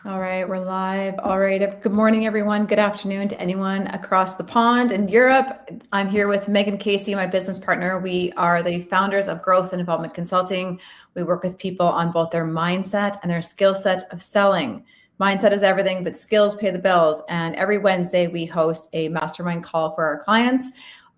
All right, we're live. All right. Good morning, everyone. Good afternoon to anyone across the pond in Europe. I'm here with Megan Casey, my business partner. We are the founders of Growth and Development Consulting. We work with people on both their mindset and their skill set of selling. Mindset is everything, but skills pay the bills. And every Wednesday, we host a mastermind call for our clients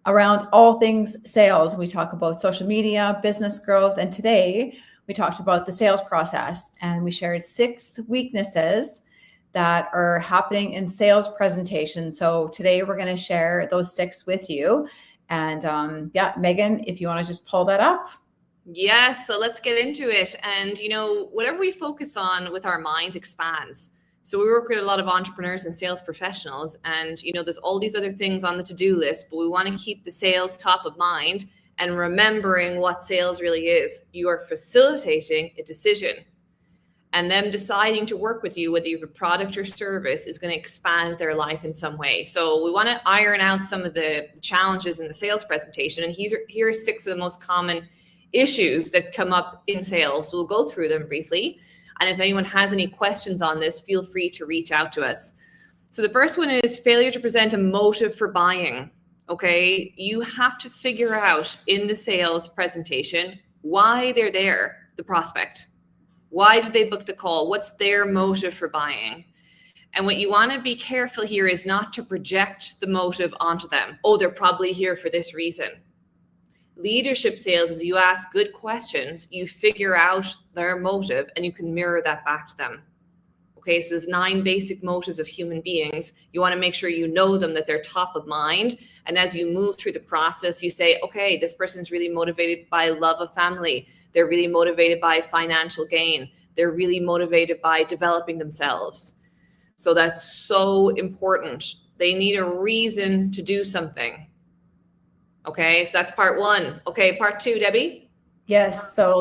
around all things sales. We talk about social media, business growth, and today, we talked about the sales process and we shared 6 weaknesses that are happening in sales presentations. So today we're going to share those 6 with you. And Megan, if you want to just pull that up. Yes, so let's get into it. And, whatever we focus on with our minds expands. So we work with a lot of entrepreneurs and sales professionals, and, there's all these other things on the to-do list, but we want to keep the sales top of mind and remembering what sales really is. You are facilitating a decision, and them deciding to work with you, whether you have a product or service, is going to expand their life in some way. So we want to iron out some of the challenges in the sales presentation. And here are 6 of the most common issues that come up in sales. We'll go through them briefly. And if anyone has any questions on this, feel free to reach out to us. So the first one is failure to present a motive for buying. Okay, you have to figure out in the sales presentation why they're there, the prospect. Why did they book the call? What's their motive for buying? And what you want to be careful here is not to project the motive onto them. Oh, they're probably here for this reason. Leadership sales is you ask good questions, you figure out their motive, and you can mirror that back to them. Okay, so there's 9 basic motives of human beings. You want to make sure you know them, that they're top of mind. And as you move through the process, you say, okay, this person's really motivated by love of family. They're really motivated by financial gain. They're really motivated by developing themselves. So that's so important. They need a reason to do something. Okay, so that's part 1. Okay, part 2, Debbie? Yes, so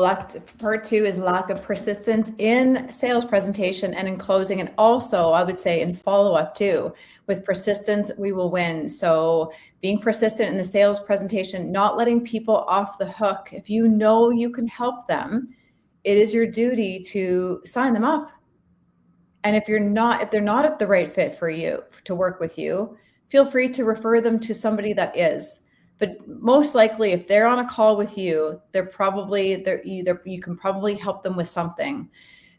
part 2 is lack of persistence in sales presentation and in closing, and also I would say in follow-up too. With persistence, we will win. So being persistent in the sales presentation, not letting people off the hook. If you know you can help them, it is your duty to sign them up. And if they're not at the right fit for you to work with you, feel free to refer them to somebody that is. But most likely, if they're on a call with you, you can probably help them with something.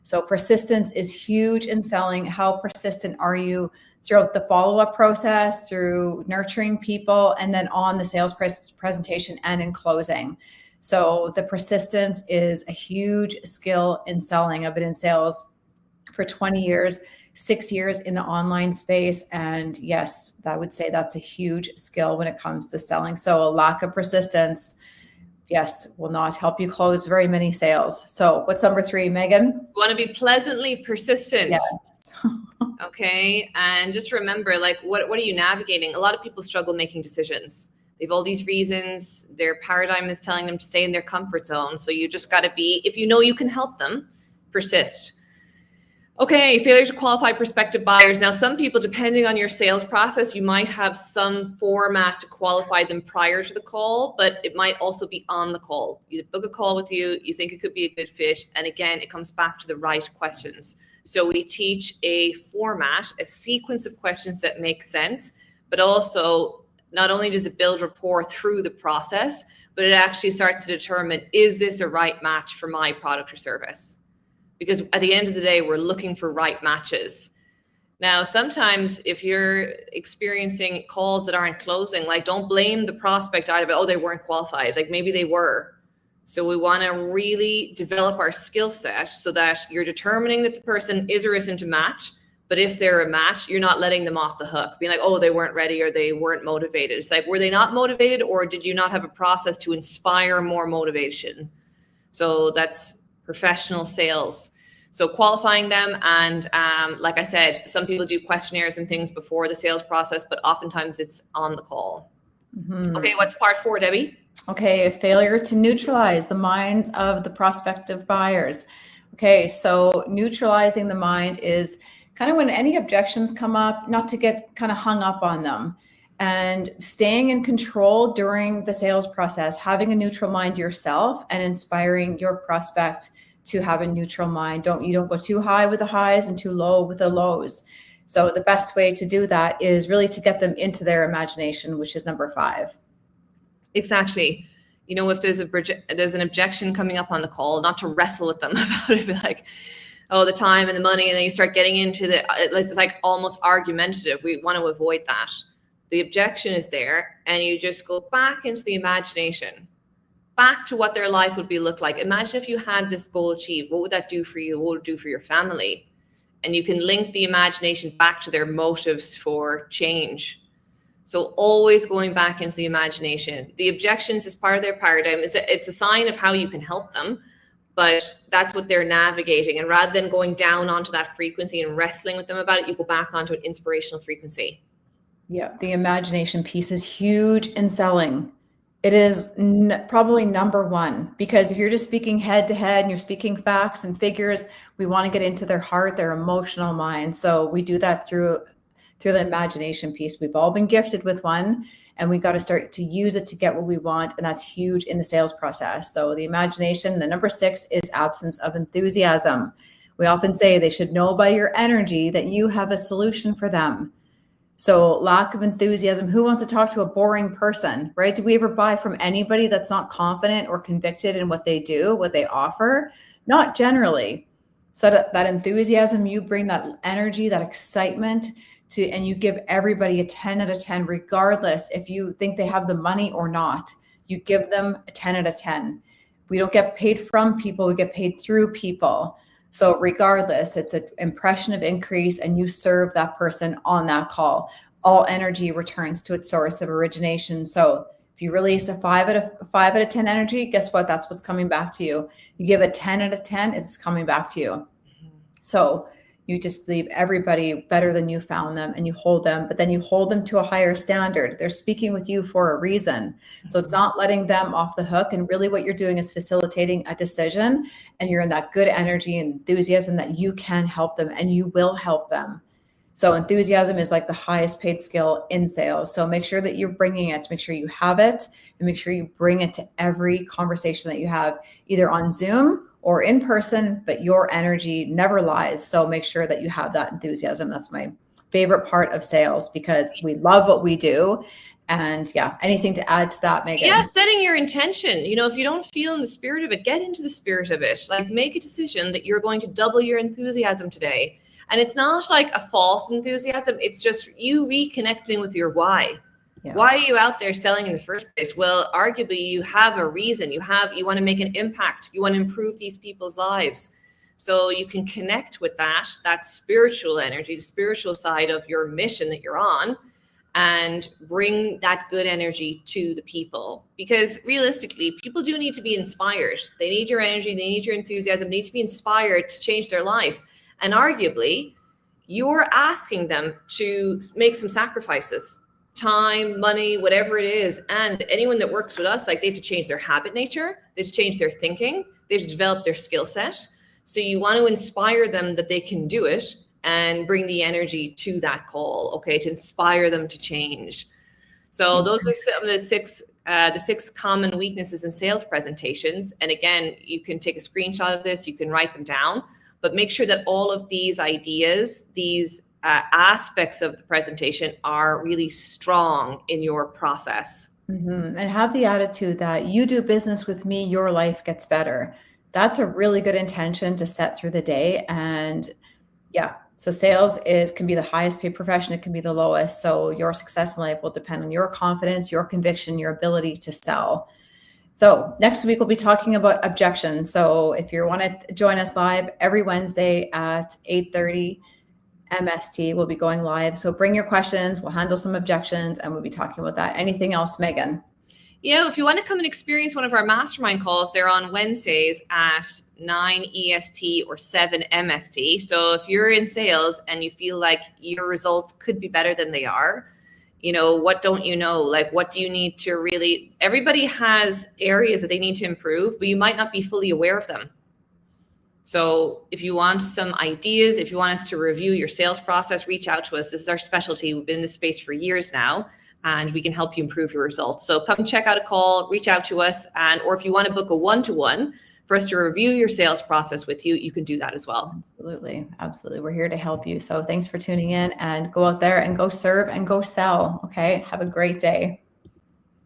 So persistence is huge in selling. How persistent are you throughout the follow-up process, through nurturing people, and then on the sales presentation and in closing? So the persistence is a huge skill in selling. I've been in sales for 20 years. 6 years in the online space. And yes, I would say that's a huge skill when it comes to selling. So a lack of persistence, yes, will not help you close very many sales. So what's number 3, Megan? You want to be pleasantly persistent. Yes. Okay. And just remember, what are you navigating? A lot of people struggle making decisions. They have all these reasons. Their paradigm is telling them to stay in their comfort zone. So you just got to be, if you know you can help them, persist. Okay, failure to qualify prospective buyers. Now, some people, depending on your sales process, you might have some format to qualify them prior to the call, but it might also be on the call. You book a call with you think it could be a good fit. And again, it comes back to the right questions. So we teach a format, a sequence of questions that make sense, but also not only does it build rapport through the process, but it actually starts to determine, is this a right match for my product or service? Because at the end of the day, we're looking for right matches. Now, sometimes if you're experiencing calls that aren't closing, don't blame the prospect either, they weren't qualified. Maybe they were. So we want to really develop our skill set so that you're determining that the person is or isn't a match. But if they're a match, you're not letting them off the hook, being they weren't ready or they weren't motivated. It's were they not motivated, or did you not have a process to inspire more motivation? So that's professional sales. So qualifying them, and like I said, some people do questionnaires and things before the sales process, but oftentimes it's on the call. Mm-hmm. Okay, what's part 4, Debbie? Okay, a failure to neutralize the minds of the prospective buyers. Okay, so neutralizing the mind is kind of when any objections come up, not to get kind of hung up on them. And staying in control during the sales process, having a neutral mind yourself and inspiring your prospect to have a neutral mind. You don't go too high with the highs and too low with the lows. So the best way to do that is really to get them into their imagination, which is number 5. Exactly. If there's an objection coming up on the call, not to wrestle with them about it, be like, oh, the time and the money, and then you start getting into it's like almost argumentative. We want to avoid that. The objection is there, and you just go back into the imagination, back to what their life would look like. Imagine if you had this goal achieved. What would that do for you? What would it do for your family? And you can link the imagination back to their motives for change. So always going back into the imagination. The objections is part of their paradigm. It's a sign of how you can help them, but that's what they're navigating. And rather than going down onto that frequency and wrestling with them about it, you go back onto an inspirational frequency. Yeah, the imagination piece is huge in selling. It is probably number 1, because if you're just speaking head to head and you're speaking facts and figures, we want to get into their heart, their emotional mind. So we do that through the imagination piece. We've all been gifted with one, and we got to start to use it to get what we want. And that's huge in the sales process. So the imagination, the number 6 is absence of enthusiasm. We often say they should know by your energy that you have a solution for them. So lack of enthusiasm. Who wants to talk to a boring person, right? Do we ever buy from anybody that's not confident or convicted in what they do, what they offer? Not generally. So that enthusiasm, you bring that energy, that excitement and you give everybody a 10 out of 10, regardless if you think they have the money or not. You give them a 10 out of 10. We don't get paid from people, we get paid through people. So regardless, it's an impression of increase, and you serve that person on that call. All energy returns to its source of origination. So if you release a 5 out of 10 energy, guess what? That's what's coming back to you. You give a 10 out of 10, it's coming back to you. So you just leave everybody better than you found them, and you hold them, but then you hold them to a higher standard. They're speaking with you for a reason. So it's not letting them off the hook. And really what you're doing is facilitating a decision, and you're in that good energy and enthusiasm that you can help them and you will help them. So enthusiasm is like the highest paid skill in sales. So make sure that you're bringing it, make sure you have it, and make sure you bring it to every conversation that you have, either on Zoom or in person, but your energy never lies. So make sure that you have that enthusiasm. That's my favorite part of sales, because we love what we do. And yeah, anything to add to that, Megan? Yeah, setting your intention. If you don't feel in the spirit of it, get into the spirit of it. Like, make a decision that you're going to double your enthusiasm today. And it's not like a false enthusiasm. It's just you reconnecting with your why. Yeah. Why are you out there selling in the first place? Well, arguably you have a reason. You want to make an impact. You want to improve these people's lives. So you can connect with that spiritual energy, the spiritual side of your mission that you're on, and bring that good energy to the people. Because realistically, people do need to be inspired. They need your energy. They need your enthusiasm. They need to be inspired to change their life. And arguably, you're asking them to make some sacrifices. Time, money, whatever it is. And anyone that works with us, like, they have to change their habit nature, they have to change their thinking, they have to develop their skill set. So you want to inspire them that they can do it, and bring the energy to that call, okay, to inspire them to change. So those are some of the six common weaknesses in sales presentations. And again, you can take a screenshot of this, you can write them down, but make sure that all of these ideas, these aspects of the presentation are really strong in your process. Mm-hmm. And have the attitude that you do business with me, your life gets better. That's a really good intention to set through the day. And yeah, so sales can be the highest paid profession. It can be the lowest. So your success in life will depend on your confidence, your conviction, your ability to sell. So next week, we'll be talking about objections. So if you want to join us live every Wednesday at 8:30 MST, we'll be going live. So bring your questions, we'll handle some objections, and we'll be talking about that. Anything else, Megan? Yeah, if you want to come and experience one of our mastermind calls, they're on Wednesdays at 9 EST or 7 MST. So if you're in sales and you feel like your results could be better than they are, what don't you know? Like, what do you need to really, everybody has areas that they need to improve, but you might not be fully aware of them. So if you want some ideas, if you want us to review your sales process, reach out to us. This is our specialty. We've been in this space for years now, and we can help you improve your results. So come check out a call, reach out to us, or if you want to book a one-to-one for us to review your sales process with you, you can do that as well. Absolutely. Absolutely. We're here to help you. So thanks for tuning in, and go out there and go serve and go sell. Okay. Have a great day.